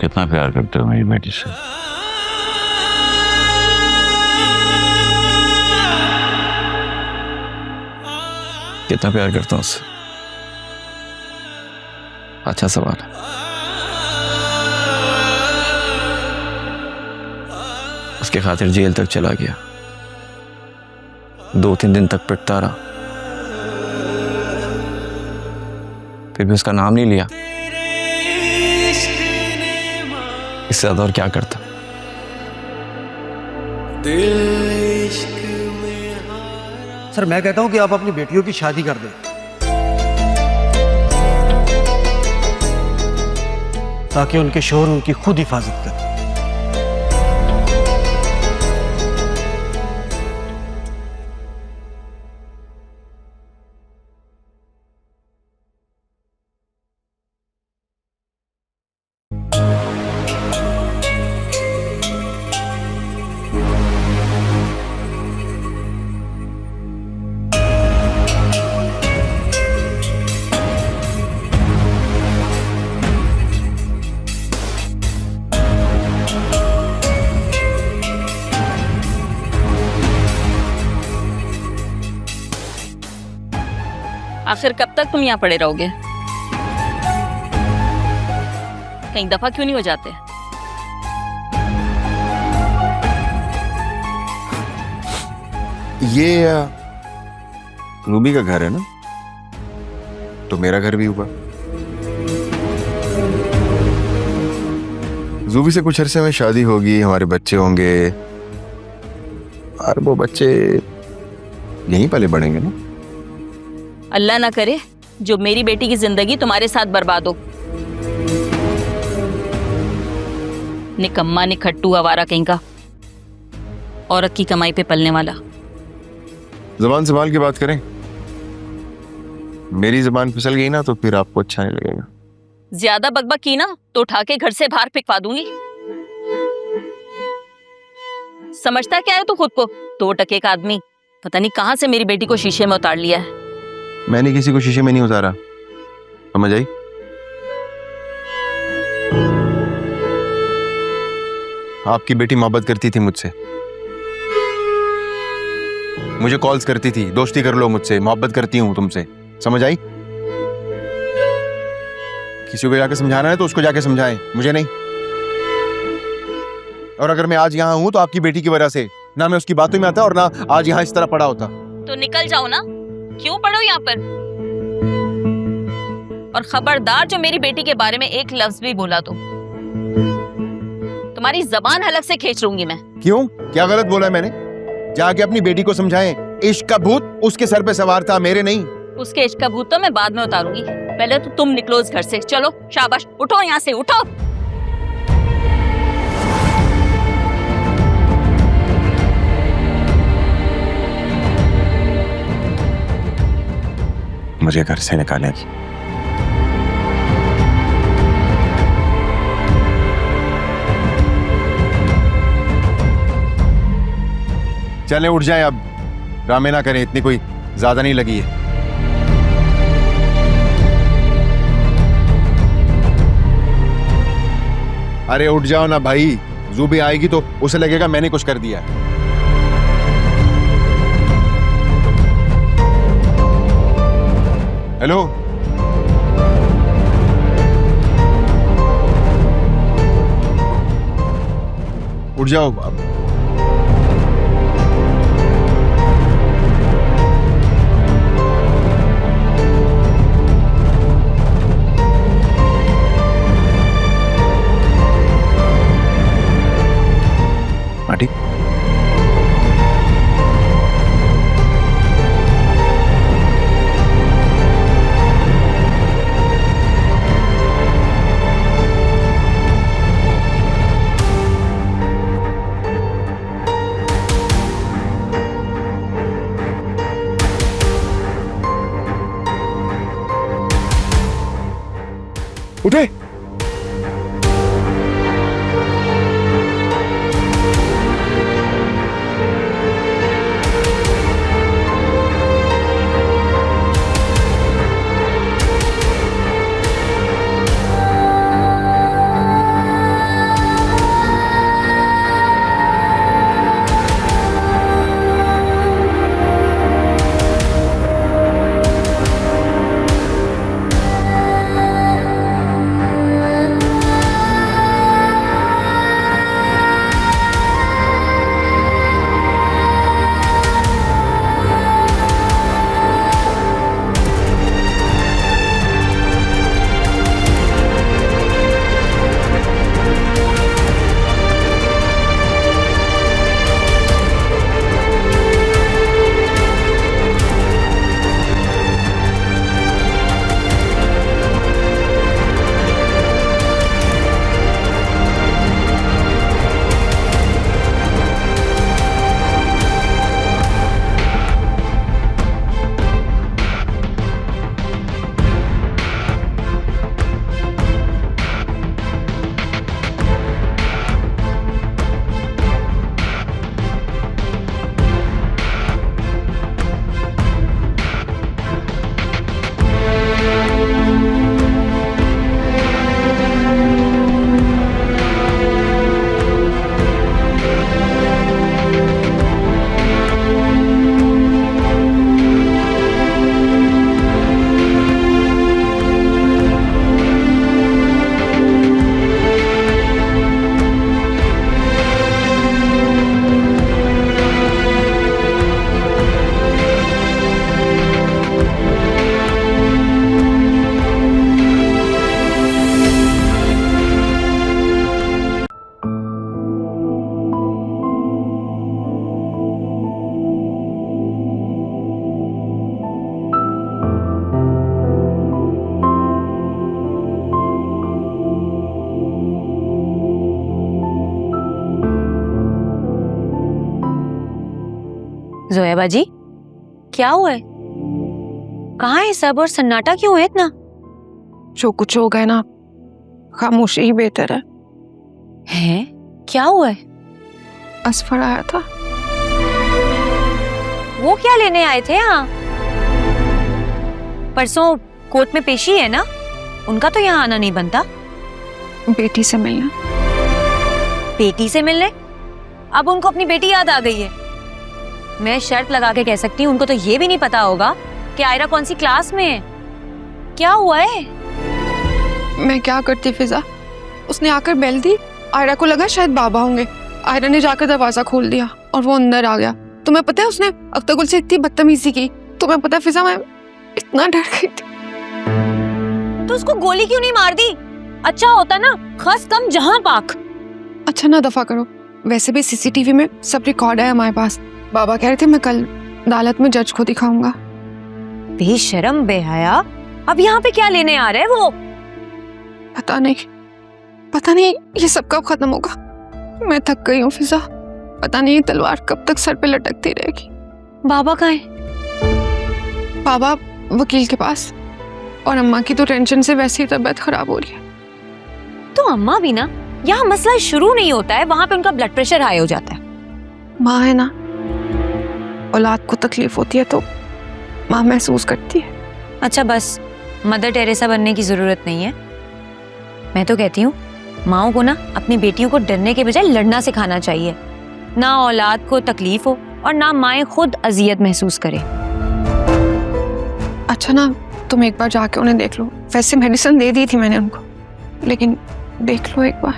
कितना प्यार करते हो मेरी बेटी से? कितना प्यार करता हूँ उससे? अच्छा सवाल है। उसके खातिर जेल तक चला गया, 2-3 दिन तक पिटता रहा, फिर भी उसका नाम नहीं लिया। इससे ज्यादा और क्या करता? सर मैं कहता हूं कि आप अपनी बेटियों की शादी कर दें, ताकि उनके शोहर उनकी खुद हिफाजत करें। आखिर कब तक तुम यहाँ पड़े रहोगे? कहीं दफा क्यों नहीं हो जाते? ये रूबी का घर है ना, तो मेरा घर भी हुआ। रूबी से कुछ अरसे में शादी होगी, हमारे बच्चे होंगे, और वो बच्चे यहीं पले बढ़ेंगे ना। अल्लाह ना करे जो मेरी बेटी की जिंदगी तुम्हारे साथ बर्बाद हो। निकम्मा निखट्टू आवारा कहीं का, औरत की कमाई पे पलने वाला। जबान संभाल के बात करें, मेरी जबान फिसल गई ना तो फिर आपको अच्छा नहीं लगेगा। ज्यादा बकबक की ना तो उठा के घर से बाहर फेंकवा दूंगी। समझता क्या है तू खुद को? 2 टके का आदमी, पता नहीं कहां से मेरी बेटी को शीशे में उतार लिया है। मैंने किसी को शीशे में नहीं उतारा, समझ आई? आपकी बेटी मोहब्बत करती थी मुझसे, मुझे कॉल्स करती थी, दोस्ती कर लो मुझसे, मोहब्बत करती हूं तुमसे, समझ आई? किसी को जाके समझाना है तो उसको जाके समझाएं, मुझे नहीं। और अगर मैं आज यहाँ हूं तो आपकी बेटी की वजह से, ना मैं उसकी बातों में आता और ना आज यहाँ इस तरह पड़ा होता। तो निकल जाओ ना, क्यों पड़ो यहाँ पर? और खबरदार जो मेरी बेटी के बारे में एक लफ्ज भी बोला तो तुम्हारी जबान हलक से खींच लूंगी मैं। क्यों? क्या गलत बोला है मैंने? जाके अपनी बेटी को समझाएं, इश्क का भूत उसके सर पे सवार था, मेरे नहीं। उसके इश्क का भूत तो मैं बाद में उतारूंगी, पहले तो तुम निकलो इस घर से। चलो शाबाश, उठो यहाँ से, उठो। मुझे घर से निकालेगी। चले उठ जाए अब, ड्रामे ना करें, इतनी कोई ज्यादा नहीं लगी है। अरे उठ जाओ ना भाई, जूबी आएगी तो उसे लगेगा मैंने कुछ कर दिया। हेलो, उठ जाओ अब। आंटी, उठे। जोया बाजी, क्या हुआ है? कहाँ है सब और सन्नाटा क्यों है इतना? जो कुछ हो गया ना, खामोशी ही बेहतर है। हैं? क्या हुआ है? असफर आया था। वो क्या लेने आए थे यहाँ? परसों कोर्ट में पेशी है ना, उनका तो यहाँ आना नहीं बनता। बेटी से मिलना। बेटी से मिलने? अब उनको अपनी बेटी याद आ गई है। मैं शर्त लगा के कह सकती हूँ उनको तो ये भी नहीं पता होगा कि आयरा कौन सी क्लास में है। क्या हुआ है? मैं क्या करती फिजा, उसने आकर बेल दी। आयरा को लगा शायद बाबा होंगे। आयरा ने जाकर दरवाजा खोल दिया और वो अंदर आ गया। तुम्हें पता है उसने अख्तरगुल से इतनी बदतमीजी की। तुम्हें पता है फिजा, मैं इतना डर गई थी। तो उसको गोली क्यों नहीं मार दी? अच्छा होता ना, खस कम जहां पाक। अच्छा ना दफा करो। वैसे भी सीसीटीवी में सब रिकॉर्ड है हमारे पास। बाबा कह रहे थे मैं कल अदालत में जज को दिखाऊंगा। बेशरम बेहया, अब यहाँ पे क्या लेने आ रहे हैं वो? पता नहीं ये सब कब खत्म होगा। मैं थक गई हूँ फिजा। पता नहीं ये तलवार कब तक सर पे लटकती रहेगी। बाबा कहाँ है? बाबा वकील के पास, और अम्मा की तो टेंशन से वैसे ही तबीयत खराब हो रही है। तो अम्मा भी ना, यहाँ मसला शुरू नहीं होता है, वहां पे उनका ब्लड प्रेशर हाई हो जाता है। माँ है ना, औलाद को तकलीफ होती है तो माँ महसूस करती है। अच्छा बस, मदर टेरेसा बनने की जरूरत नहीं है। मैं तो कहती हूँ माओ को ना अपनी बेटियों को डरने के बजाय लड़ना सिखाना चाहिए। ना औलाद को तकलीफ हो और ना माएँ खुद अजियत महसूस करे। अच्छा ना, तुम एक बार जाके उन्हें देख लो। वैसे मेडिसिन दे दी थी मैंने उनको, लेकिन देख लो एक बार।